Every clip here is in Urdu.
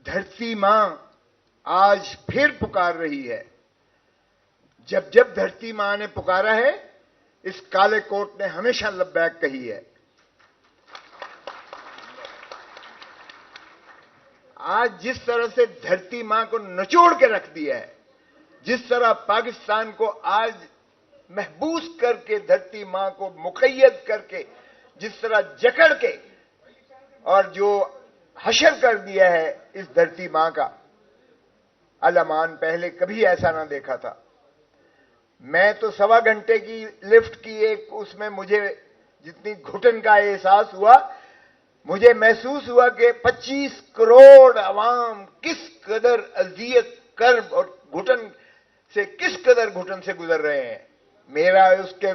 دھرتی ماں آج پھر پکار رہی ہے. جب جب دھرتی ماں نے پکارا ہے اس کالے کوٹ نے ہمیشہ لبیک کہی ہے. آج جس طرح سے دھرتی ماں کو نچوڑ کے رکھ دیا ہے, جس طرح پاکستان کو آج محبوس کر کے, دھرتی ماں کو مقید کر کے, جس طرح جکڑ کے اور جو حشر کر دیا ہے اس دھرتی ماں کا, الامان پہلے کبھی ایسا نہ دیکھا تھا. میں تو 1.25 گھنٹے کی لفٹ کی ایک اس میں مجھے جتنی گھٹن کا احساس ہوا, مجھے محسوس ہوا کہ 25 کروڑ عوام کس قدر اذیت کرب اور گھٹن سے کس قدر گھٹن سے گزر رہے ہیں. میرا اس کے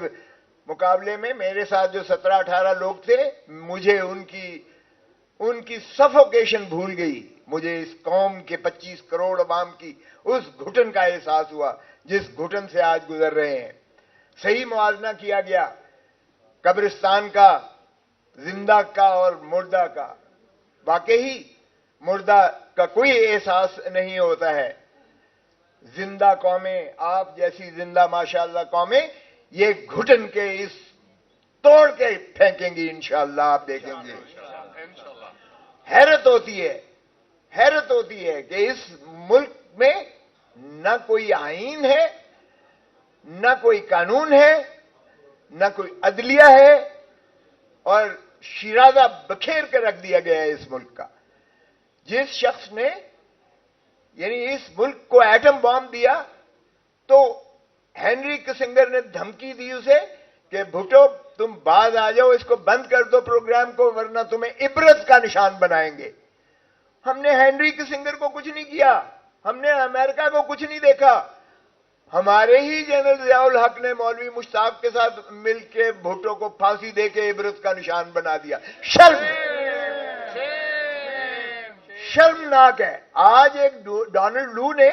مقابلے میں میرے ساتھ جو 17-18 لوگ تھے, مجھے ان کی سفوکیشن بھول گئی. مجھے اس قوم کے 25 کروڑ عوام کی اس گھٹن کا احساس ہوا جس گھٹن سے آج گزر رہے ہیں. صحیح موازنہ کیا گیا قبرستان کا, زندہ کا اور مردہ کا. واقعی مردہ کا کوئی احساس نہیں ہوتا ہے. زندہ قومیں, آپ جیسی زندہ ماشاءاللہ قومیں, یہ گھٹن کے اس توڑ کے پھینکیں گی انشاءاللہ. آپ دیکھیں گے. حیرت ہوتی ہے کہ اس ملک میں نہ کوئی آئین ہے, نہ کوئی قانون ہے, نہ کوئی عدلیہ ہے, اور شیرازہ بکھیر کے رکھ دیا گیا ہے اس ملک کا. جس شخص نے یعنی اس ملک کو ایٹم بام دیا تو ہینری کسنگر نے دھمکی دی اسے کہ بھٹو تم بعد آ جاؤ, اس کو بند کر دو پروگرام کو, ورنہ تمہیں عبرت کا نشان بنائیں گے. ہم نے ہینری کسنگر کو کچھ نہیں کیا, ہم نے امریکہ کو کچھ نہیں دیکھا. ہمارے ہی جنرل ضیاء الحق نے مولوی مشتاق کے ساتھ مل کے بھٹو کو پھانسی دے کے عبرت کا نشان بنا دیا. شرمناک ہے. آج ایک ڈونلڈ لو نے,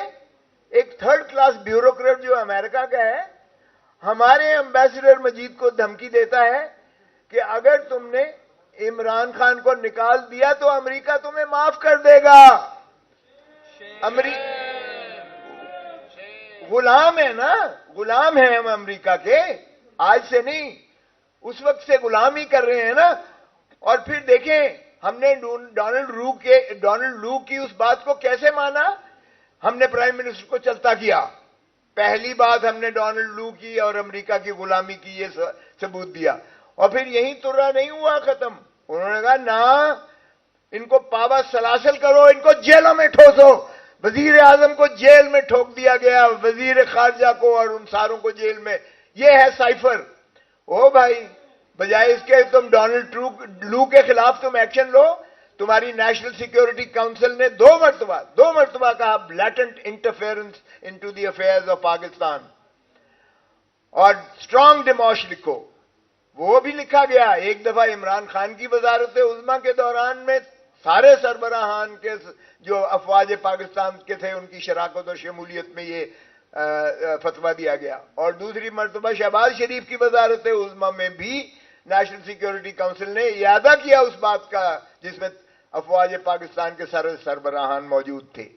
ایک 3rd کلاس بیوروکریٹ جو امریکہ کا ہے, ہمارے ایمبیسڈر مجید کو دھمکی دیتا ہے کہ اگر تم نے عمران خان کو نکال دیا تو امریکہ تمہیں معاف کر دے گا. غلام ہے نا, غلام ہیں ہم امریکہ کے, آج سے نہیں, اس وقت سے غلامی کر رہے ہیں نا. اور پھر دیکھیں ہم نے ڈونلڈ لو کی اس بات کو کیسے مانا. ہم نے پرائم منسٹر کو چلتا کیا. پہلی بات ہم نے ڈونلڈ لو کی اور امریکہ کی غلامی کی یہ ثبوت دیا. اور پھر یہیں ترا نہیں ہوا ختم, انہوں نے کہا نا ان کو پابا سلاسل کرو, ان کو جیلوں میں ٹھوسو. وزیر اعظم کو جیل میں ٹھوک دیا گیا, وزیر خارجہ کو اور ان ساروں کو جیل میں. یہ ہے سائفر. او بھائی, بجائے اس کے تم ڈونلڈ لو کے خلاف تم ایکشن لو. تمہاری نیشنل سیکیورٹی کاؤنسل نے 2 مرتبہ کہا blatant interference into the affairs of Pakistan, اور اسٹرانگ ڈیموش لکھو. وہ بھی لکھا گیا. ایک دفعہ عمران خان کی وزارت عظمیٰ کے دوران میں سارے سربراہان کے جو افواج پاکستان کے تھے ان کی شراکت اور شمولیت میں یہ فتویٰ دیا گیا. اور دوسری مرتبہ شہباز شریف کی وزارت عظمیٰ میں بھی نیشنل سیکیورٹی کاؤنسل نے اعادہ کیا اس بات کا جس میں افواج پاکستان کے سارے سربراہان موجود تھے.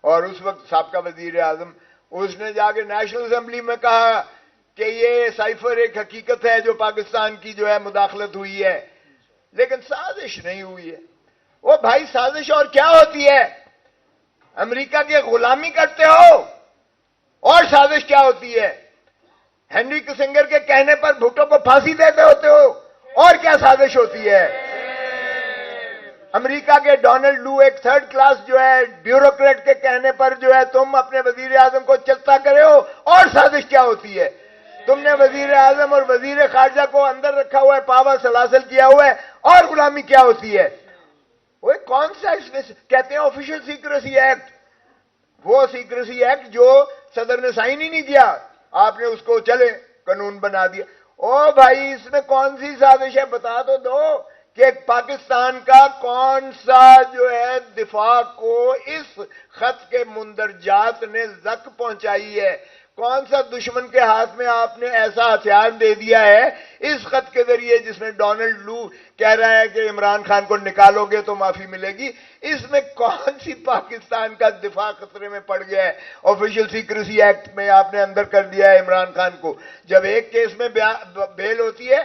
اور اس وقت سابقہ وزیر اعظم, اس نے جا کے نیشنل اسمبلی میں کہا کہ یہ سائفر ایک حقیقت ہے جو پاکستان کی جو ہے مداخلت ہوئی ہے, لیکن سازش نہیں ہوئی ہے. وہ بھائی سازش اور کیا ہوتی ہے؟ امریکہ کی غلامی کرتے ہو, اور سازش کیا ہوتی ہے؟ ہینری کسنگر کے کہنے پر بھٹو کو پھانسی دیتے ہوتے ہو, اور کیا سازش ہوتی ہے؟ امریکہ کے ڈونلڈ لو ایک 3rd کلاس جو ہے بیوروکریٹ کے کہنے پر جو ہے تم اپنے وزیر اعظم کو چلتا کرے ہو, اور سازش کیا ہوتی ہے؟ تم نے وزیر اعظم اور وزیر خارجہ کو اندر رکھا ہوا ہے, پاوا سلاسل کیا ہوا ہے, اور غلامی کیا ہوتی ہے؟ وہ کون سا اس میں کہتے ہیں آفیشل سیکریسی ایکٹ, وہ سیکریسی ایکٹ جو صدر نے سائن ہی نہیں کیا, آپ نے اس کو چلے قانون بنا دیا. او بھائی اس میں کون سی سازش ہے؟ بتا تو دو کہ پاکستان کا کون سا جو ہے دفاع کو اس خط کے مندرجات نے زک پہنچائی ہے, کون سا دشمن کے ہاتھ میں آپ نے ایسا ہتھیار دے دیا ہے اس خط کے ذریعے جس میں ڈونلڈ لو کہہ رہا ہے کہ عمران خان کو نکالو گے تو معافی ملے گی؟ اس میں کون سی پاکستان کا دفاع خطرے میں پڑ گیا ہے؟ آفیشل سیکریسی ایکٹ میں آپ نے اندر کر دیا ہے عمران خان کو. جب ایک کیس میں بیل ہوتی ہے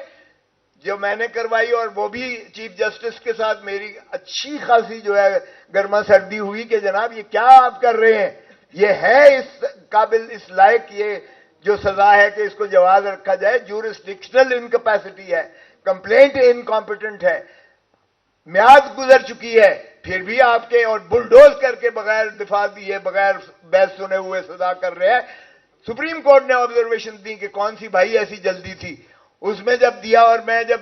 جو میں نے کروائی اور وہ بھی چیف جسٹس کے ساتھ میری اچھی خاصی جو ہے گرما سردی ہوئی کہ جناب یہ کیا آپ کر رہے ہیں، یہ ہے اس قابل اس لائق یہ جو سزا ہے کہ اس کو جواز رکھا جائے. جورسڈکشنل انکیپیسٹی ہے، کمپلینٹ انکمپیٹنٹ ہے، میعاد گزر چکی ہے، پھر بھی آپ کے اور بلڈوز کر کے بغیر دفاع دیے بغیر بحث سنے ہوئے سزا کر رہے ہیں. سپریم کورٹ نے آبزرویشن دی کہ کون سی بھائی ایسی جلدی تھی. اس میں جب دیا اور میں جب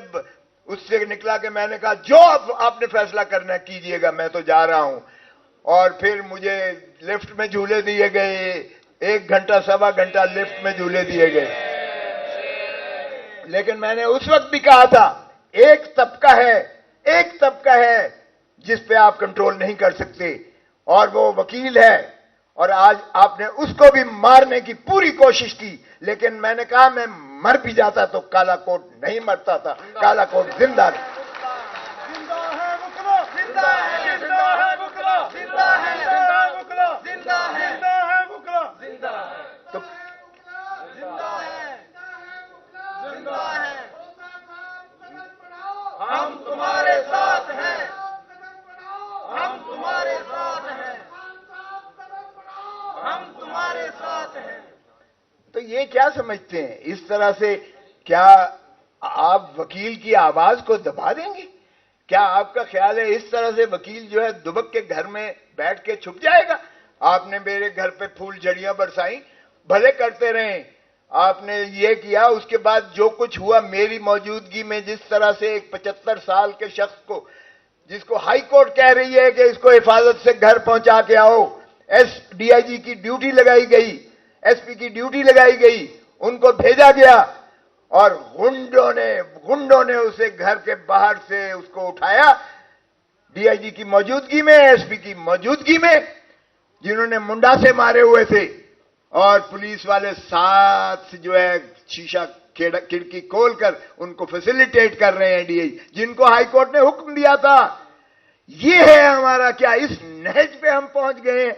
اس سے نکلا کہ میں نے کہا جو آپ نے فیصلہ کرنا کیجئے گا، میں تو جا رہا ہوں. اور پھر مجھے لفٹ میں جھولے دیے گئے، 1 گھنٹہ 1.25 گھنٹہ لفٹ میں جھولے دیے گئے. لیکن میں نے اس وقت بھی کہا تھا ایک طبقہ ہے جس پہ آپ کنٹرول نہیں کر سکتے اور وہ وکیل ہے. اور آج آپ نے اس کو بھی مارنے کی پوری کوشش کی، لیکن میں نے کہا میں مر بھی جاتا تو کالا کوٹ نہیں مرتا تھا، کالا کوٹ زندہ تھا. ہم تمہارے ساتھ ہیں، ہم تمہارے ساتھ ہیں، ہم تمہارے ساتھ ہیں. تو یہ کیا سمجھتے ہیں اس طرح سے کیا آپ وکیل کی آواز کو دبا دیں گے؟ کیا آپ کا خیال ہے اس طرح سے وکیل جو ہے دبک کے گھر میں بیٹھ کے چھپ جائے گا؟ آپ نے میرے گھر پہ پھول جھڑیاں برسائیں، بھلے کرتے رہیں. آپ نے یہ کیا، اس کے بعد جو کچھ ہوا میری موجودگی میں، جس طرح سے ایک 75 سال کے شخص کو جس کو ہائی کورٹ کہہ رہی ہے کہ اس کو حفاظت سے گھر پہنچا کے آؤ، ڈی آئی جی کی ڈیوٹی لگائی گئی، ایس پی کی ڈیوٹی لگائی گئی، ان کو بھیجا گیا اور گنڈوں نے اسے گھر کے باہر سے اس کو اٹھایا ڈی آئی جی کی موجودگی میں، ایس پی کی موجودگی میں، جنہوں نے منڈا سے مارے ہوئے تھے. اور پولیس والے ساتھ جو ہے شیشہ کھڑکی کھول کر ان کو فیسیلیٹیٹ کر رہے ہیں ڈی آئی جن کو ہائی کورٹ نے حکم دیا تھا. یہ ہے ہمارا کیا اس نہج پہ ہم پہنچ گئے ہیں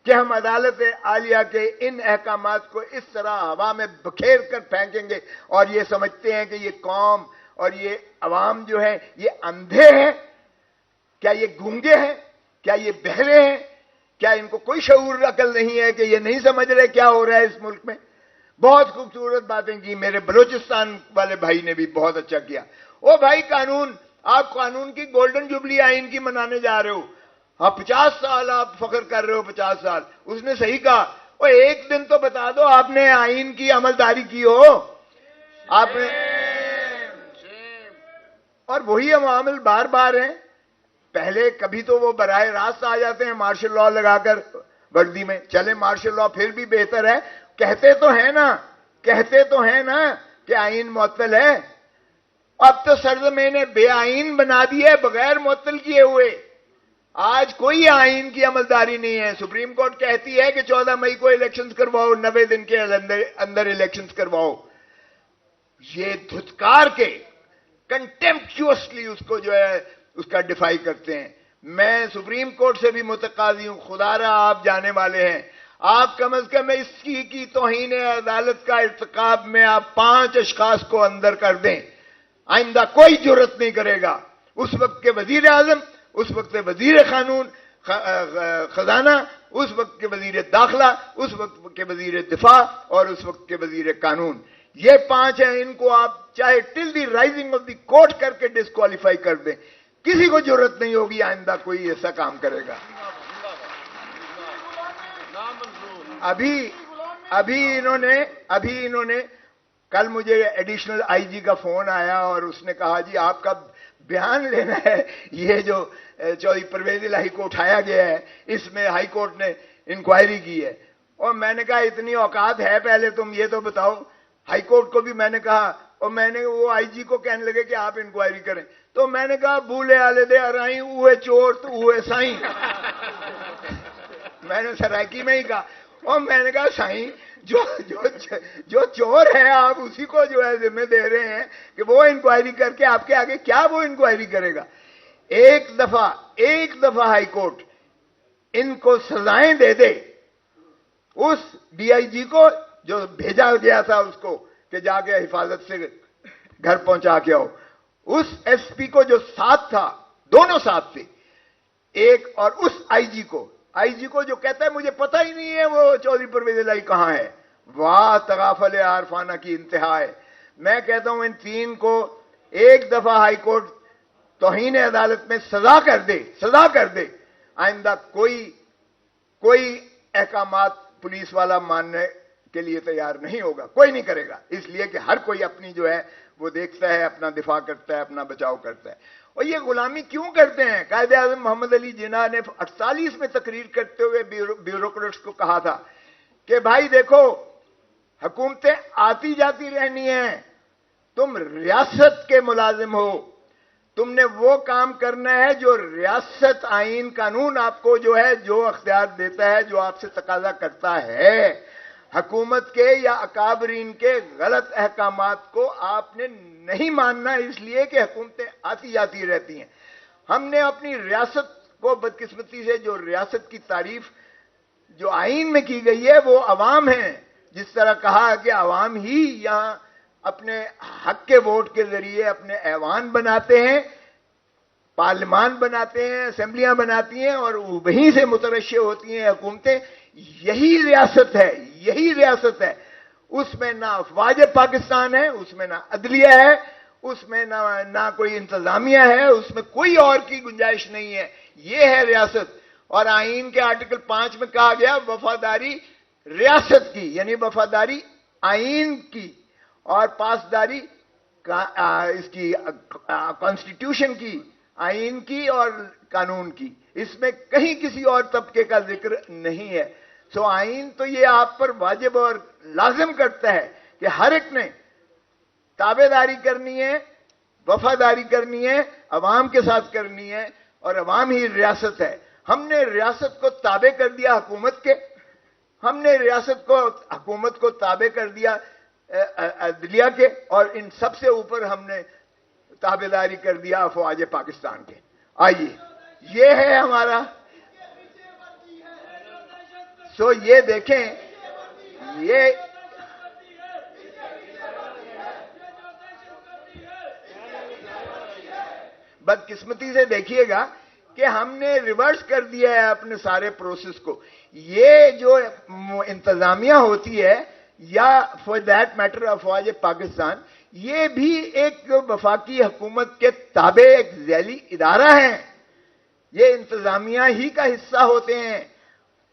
کہ ہم عدالت عالیہ کے ان احکامات کو اس طرح ہوا میں بکھیر کر پھینکیں گے اور یہ سمجھتے ہیں کہ یہ قوم اور یہ عوام جو ہے یہ اندھے ہیں؟ کیا یہ گونگے ہیں؟ کیا یہ بہرے ہیں؟ کیا ان کو کوئی شعور عقل نہیں ہے کہ یہ نہیں سمجھ رہے کیا ہو رہا ہے اس ملک میں؟ بہت خوبصورت باتیں کی میرے بلوچستان والے بھائی نے بھی، بہت اچھا کیا. او بھائی قانون، آپ قانون کی گولڈن جوبلی آئین کی منانے جا رہے ہو، ہاں 50 سال آپ فخر کر رہے ہو، 50 سال. اس نے صحیح کہا، وہ ایک دن تو بتا دو آپ نے آئین کی عملداری کی ہو آپ نے. اور وہی عوامل بار بار ہیں. پہلے کبھی تو وہ براہ راست آ جاتے ہیں مارشل لا لگا کر وردی میں، چلے مارشل لا پھر بھی بہتر ہے، کہتے تو ہیں نا کہ آئین معطل ہے. اب تو سرزمین نے بے آئین بنا دیے بغیر معطل کیے ہوئے. آج کوئی آئین کی عملداری نہیں ہے. سپریم کورٹ کہتی ہے کہ 14 مئی کو الیکشنز کرواؤ، 90 دن کے اندر الیکشنز کرواؤ. یہ دھتکار کے کنٹمپچوسلی اس کو جو ہے اس کا ڈیفائی کرتے ہیں. میں سپریم کورٹ سے بھی متقاضی ہوں، خدا را آپ جانے والے ہیں، آپ کم از کم اس کی توہین عدالت کا ارتکاب میں آپ 5 اشخاص کو اندر کر دیں. آئندہ کوئی جرت نہیں کرے گا. اس وقت کے وزیر اعظم، اس وقت کے وزیر خزانہ، اس وقت کے وزیر داخلہ، اس وقت کے وزیر دفاع اور اس وقت کے وزیر قانون، یہ 5 ہیں. ان کو آپ چاہے ٹل دی رائزنگ آف دی کورٹ کر کے ڈسکوالیفائی کر دیں، کسی کو ضرورت نہیں ہوگی آئندہ کوئی ایسا کام کرے گا. ابھی انہوں نے کل مجھے ایڈیشنل آئی جی کا فون آیا اور اس نے کہا جی آپ کا بیان لینا ہے، یہ جو چودھری پرویز الہی کو اٹھایا گیا ہے اس میں ہائی کورٹ نے انکوائری کی ہے. اور میں نے کہا اتنی اوقات ہے پہلے تم یہ تو بتاؤ. ہائی کورٹ کو بھی میں نے کہا اور میں نے وہ آئی جی کو کہنے لگے کہ آپ انکوائری کریں. تو میں نے کہا بھولے آلے دے ارائیں اوے چور تو اوے سائیں. میں نے سرائکی میں ہی کہا اور میں نے کہا جو چور ہے آپ اسی کو جو ہے ذمہ دے رہے ہیں کہ وہ انکوائری کر کے آپ کے آگے کیا وہ انکوائری کرے گا. ایک دفعہ ہائی کورٹ ان کو سزائیں دے دے, اس ڈی آئی جی کو جو بھیجا گیا تھا اس کو کہ جا کے حفاظت سے گھر پہنچا کے آؤ, اس ایس پی کو جو ساتھ تھا, دونوں ساتھ تھے, ایک اور اس آئی جی کو جو کہتا ہے مجھے پتہ ہی نہیں ہے وہ چودھری پرویز الہی کہاں ہے. واہ تغافل عارفانہ کی انتہا ہے. میں کہتا ہوں ان تین کو ایک دفعہ ہائی کورٹ توہین عدالت میں سزا کر دے, آئندہ کوئی احکامات پولیس والا ماننے کے لیے تیار نہیں ہوگا, کوئی نہیں کرے گا, اس لیے کہ ہر کوئی اپنی جو ہے وہ دیکھتا ہے, اپنا دفاع کرتا ہے, اپنا بچاؤ کرتا ہے. اور یہ غلامی کیوں کرتے ہیں؟ قائد اعظم محمد علی جناح نے 48 میں تقریر کرتے ہوئے بیوروکریٹس کو کہا تھا کہ بھائی دیکھو حکومتیں آتی جاتی رہنی ہیں, تم ریاست کے ملازم ہو, تم نے وہ کام کرنا ہے جو ریاست آئین قانون آپ کو جو ہے جو اختیار دیتا ہے, جو آپ سے تقاضا کرتا ہے. حکومت کے یا اکابرین کے غلط احکامات کو آپ نے نہیں ماننا, اس لیے کہ حکومتیں آتی جاتی رہتی ہیں. ہم نے اپنی ریاست کو بدقسمتی سے جو ریاست کی تعریف جو آئین میں کی گئی ہے وہ عوام ہیں, جس طرح کہا کہ عوام ہی یہاں اپنے حق کے ووٹ کے ذریعے اپنے ایوان بناتے ہیں, پارلیمان بناتے ہیں, اسمبلیاں بناتی ہیں اور وہیں سے مترشح ہوتی ہیں حکومتیں. یہی ریاست ہے. اس میں نہ افواج پاکستان ہے, اس میں نہ عدلیہ ہے, اس میں نہ کوئی انتظامیہ ہے, اس میں کوئی اور کی گنجائش نہیں ہے. یہ ہے ریاست. اور آئین کے آرٹیکل 5 میں کہا گیا وفاداری ریاست کی, یعنی وفاداری آئین کی اور پاسداری اس کی کانسٹیٹیوشن کی, آئین کی اور قانون کی. اس میں کہیں کسی اور طبقے کا ذکر نہیں ہے. سو آئین تو یہ آپ پر واجب اور لازم کرتا ہے کہ ہر ایک نے تابع داری کرنی ہے, وفاداری کرنی ہے, عوام کے ساتھ کرنی ہے, اور عوام ہی ریاست ہے. ہم نے ریاست کو تابع کر دیا حکومت کے, ہم نے حکومت کو تابع کر دیا عدلیہ کے, اور ان سب سے اوپر ہم نے تابع داری کر دیا افواج پاکستان کے. آئیے یہ ہے ہمارا. سو یہ دیکھیں, یہ بدقسمتی سے دیکھیے گا کہ ہم نے ریورس کر دیا ہے اپنے سارے پروسیس کو. یہ جو انتظامیہ ہوتی ہے یا فار دیٹ میٹر افواج پاکستان, یہ بھی ایک وفاقی حکومت کے تابع ایک ذیلی ادارہ ہے. یہ انتظامیہ ہی کا حصہ ہوتے ہیں.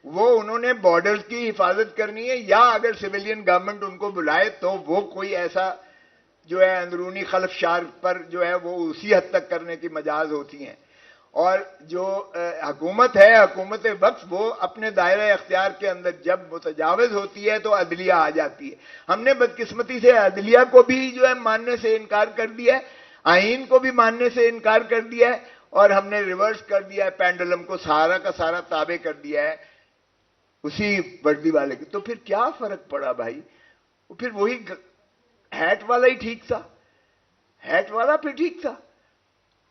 وہ انہوں نے بارڈرز کی حفاظت کرنی ہے, یا اگر سویلین گورنمنٹ ان کو بلائے تو وہ کوئی ایسا جو ہے اندرونی خلفشار پر جو ہے وہ اسی حد تک کرنے کی مجاز ہوتی ہیں. اور جو حکومت ہے, حکومت وقت, وہ اپنے دائرہ اختیار کے اندر جب متجاوز ہوتی ہے تو عدلیہ آ جاتی ہے. ہم نے بدقسمتی سے عدلیہ کو بھی جو ہے ماننے سے انکار کر دیا ہے, آئین کو بھی ماننے سے انکار کر دیا ہے, اور ہم نے ریورس کر دیا ہے, پینڈولم کو سارا کا سارا تابع کر دیا ہے اسی وردی والے کی. تو پھر کیا فرق پڑا بھائی؟ پھر وہی ہیٹ والا ہی ٹھیک تھا, ہیٹ والا پھر ٹھیک تھا.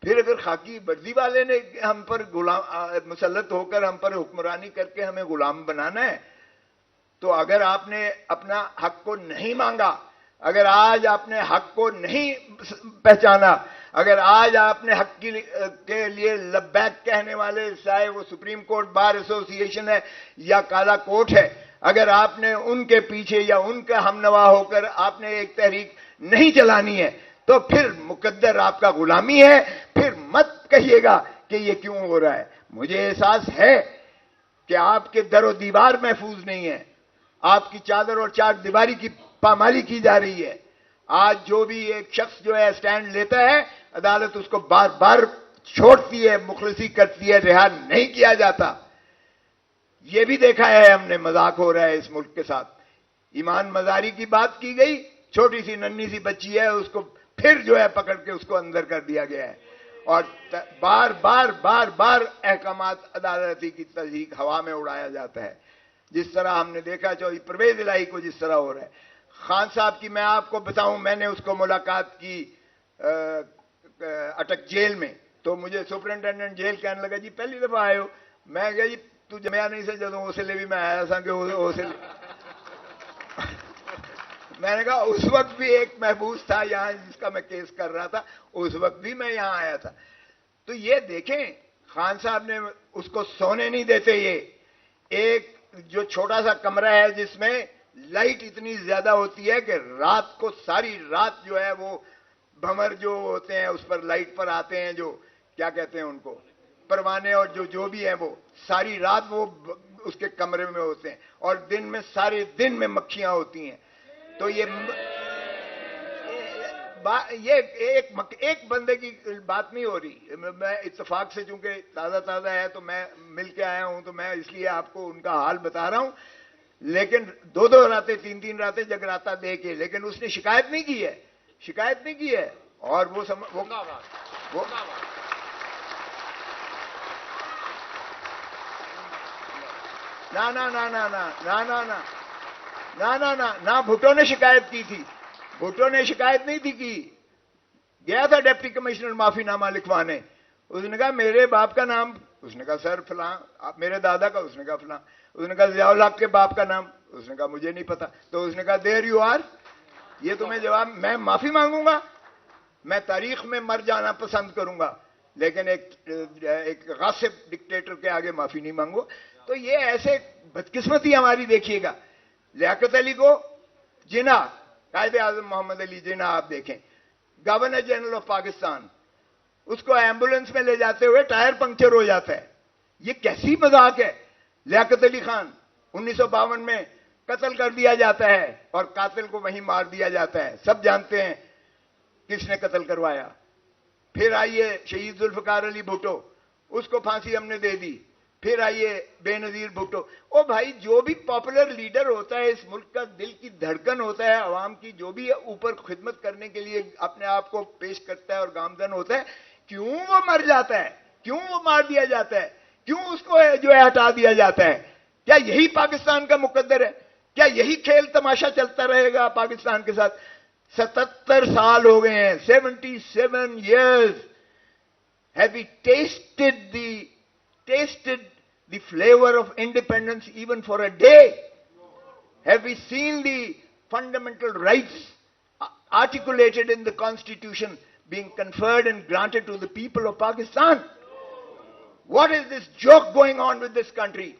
پھر اگر خاکی وردی والے نے ہم پر غلام مسلط ہو کر ہم پر حکمرانی کر کے ہمیں غلام بنانا ہے, تو اگر آپ نے اپنا حق کو نہیں مانگا, اگر آج آپ نے حق کو نہیں پہچانا, اگر آج آپ نے حق کے لیے لبیک کہنے والے, چاہے وہ سپریم کورٹ بار ایسوسی ایشن ہے یا کالا کوٹ ہے, اگر آپ نے ان کے پیچھے یا ان کا ہم نوا ہو کر آپ نے ایک تحریک نہیں چلانی ہے, تو پھر مقدر آپ کا غلامی ہے. پھر مت کہیے گا کہ یہ کیوں ہو رہا ہے. مجھے احساس ہے کہ آپ کے در و دیوار محفوظ نہیں ہے, آپ کی چادر اور چار دیواری کی پامالی کی جا رہی ہے. آج جو بھی ایک شخص جو ہے اسٹینڈ لیتا ہے, عدالت اس کو بار بار چھوڑتی ہے, مخلصی کرتی ہے, رہا نہیں کیا جاتا. یہ بھی دیکھا ہے ہم نے, مذاق ہو رہا ہے اس ملک کے ساتھ. ایمان مزاری کی بات کی گئی, چھوٹی سی ننھی سی بچی ہے, اس کو پھر جو ہے پکڑ کے اس کو اندر کر دیا گیا ہے, اور بار بار احکامات عدالتی کی تصدیق ہوا میں اڑایا جاتا ہے. جس طرح ہم نے دیکھا چودھری پرویز الہی کو جس طرح ہو رہا ہے. خان صاحب کی میں آپ کو بتاؤں, میں نے اس کو ملاقات کی اٹک جیل میں, تو مجھے سپرنٹینڈنٹ جیل کہنے لگا جی پہلی دفعہ آئے ہو. میں کہا جی تو جمیا نہیں سے جدوں اس لیے بھی میں آیا تھا کہ میں نے کہا اس وقت بھی ایک محبوس تھا یہاں جس کا میں کیس کر رہا تھا, اس وقت بھی میں یہاں آیا تھا. تو یہ دیکھیں خان صاحب نے اس کو سونے نہیں دیتے. یہ ایک جو چھوٹا سا کمرہ ہے جس میں لائٹ اتنی زیادہ ہوتی ہے کہ رات کو ساری رات جو ہے وہ بھمر جو ہوتے ہیں اس پر لائٹ پر آتے ہیں, جو کیا کہتے ہیں ان کو, پروانے, اور جو بھی ہیں وہ ساری رات وہ اس کے کمرے میں ہوتے ہیں, اور دن میں سارے دن میں مکھیاں ہوتی ہیں. تو یہ ایک بندے کی بات نہیں ہو رہی. میں اتفاق سے چونکہ تازہ ہے تو میں مل کے آیا ہوں, تو میں اس لیے آپ کو ان کا حال بتا رہا ہوں. لیکن 2 راتیں 3 راتیں جگراتا دے کے, لیکن اس نے شکایت نہیں کی ہے. اور وہ نہ بھٹو نے شکایت کی تھی. بھٹو نے شکایت نہیں تھی کی. گیا تھا ڈپٹی کمشنر معافی نامہ لکھوانے. اس نے کہا میرے باپ کا نام, اس نے کہا سر فلاں. میرے دادا کا, اس نے کہا فلاں. اس نے کہا ضیاء الحق کے باپ کا نام, اس نے کہا مجھے نہیں پتا. تو اس نے کہا دیر یو آر, یہ تمہیں جواب, میں معافی مانگوں گا, میں تاریخ میں مر جانا پسند کروں گا, لیکن ایک غاصب ڈکٹیٹر کے آگے معافی نہیں مانگو. تو یہ ایسے بدقسمتی ہماری دیکھیے گا. لیاقت علی کو جناح, قائد اعظم محمد علی جناح آپ دیکھیں, گورنر جنرل آف پاکستان, اس کو ایمبولینس میں لے جاتے ہوئے ٹائر پنکچر ہو جاتا ہے. یہ کیسی مذاق ہے. لیاقت علی خان 1952 میں قتل کر دیا جاتا ہے اور قاتل کو وہیں مار دیا جاتا ہے. سب جانتے ہیں کس نے قتل کروایا. پھر آئیے شہید ذوالفقار علی بھٹو, اس کو پھانسی ہم نے دے دی. پھر آئیے بے نظیر بھٹو. او بھائی, جو بھی پاپولر لیڈر ہوتا ہے, اس ملک کا دل کی دھڑکن ہوتا ہے, عوام کی جو بھی اوپر خدمت کرنے کے لیے اپنے آپ کو پیش کرتا ہے اور گامزن ہوتا ہے, کیوں وہ مر جاتا ہے, کیوں وہ مار دیا جاتا ہے, کیوں اس کو جو ہے ہٹا دیا جاتا ہے؟ کیا یہی پاکستان کا مقدر ہے؟ کیا یہی کھیل تماشا چلتا رہے گا پاکستان کے ساتھ؟ 77 سال ہو گئے ہیں, 77 years. Have we tasted the flavor of independence even for a day? Have we seen the fundamental rights articulated in the Constitution being conferred and granted to the people of Pakistan? What is this joke going on with this country?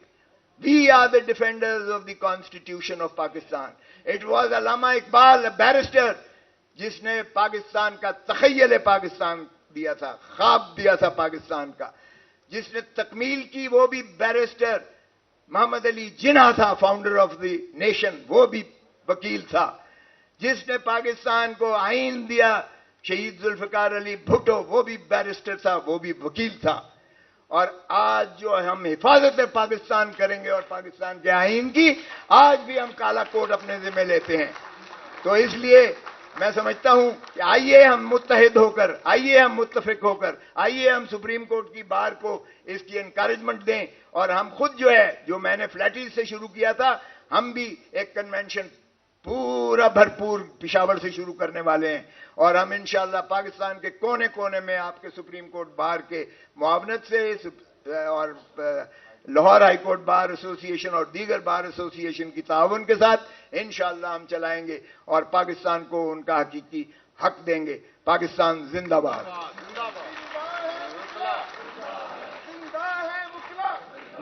We are the defenders of the Constitution of Pakistan. It was Allama Iqbal, a barrister, جس نے پاکستان کا تخیل پاکستان دیا تھا, خواب دیا تھا پاکستان کا, جس نے تکمیل کی, وہ بھی بیرسٹر. محمد علی جناح تھا, فاؤنڈر آف دی نیشن, وہ بھی وکیل تھا. جس نے پاکستان کو آئین دیا, شہید ذوالفقار علی بھٹو, وہ بھی بیرسٹر تھا, وہ بھی وکیل تھا. اور آج جو ہم حفاظت پاکستان کریں گے اور پاکستان کے آئین کی, آج بھی ہم کالا کوٹ اپنے ذمہ لیتے ہیں. تو اس لیے میں سمجھتا ہوں کہ آئیے ہم متحد ہو کر, آئیے ہم متفق ہو کر, آئیے ہم سپریم کورٹ کی بار کو اس کی انکریجمنٹ دیں, اور ہم خود جو ہے, جو میں نے فلیٹیز سے شروع کیا تھا, ہم بھی ایک کنونشن پورا بھرپور پشاور سے شروع کرنے والے ہیں. اور ہم انشاءاللہ پاکستان کے کونے کونے میں آپ کے سپریم کورٹ بار کے معاونت سے اور لاہور ہائی کورٹ بار ایسوسی ایشن اور دیگر بار ایسوسی ایشن کی تعاون کے ساتھ انشاءاللہ ہم چلائیں گے اور پاکستان کو ان کا حقیقی حق دیں گے. پاکستان زندہ باد.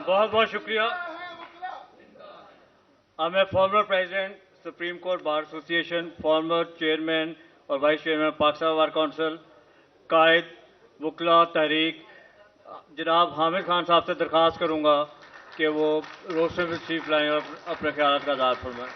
بہت بہت شکریہ. میں former president Supreme Court bar association, former chairman اور vice chairman Pakistan bar council, قائد وکلا تحریک جناب حامد خان صاحب سے درخواست کروں گا کہ وہ روسٹر میں تشریف لائیں اور اپنے خیالات کا اظہار فرمائیں.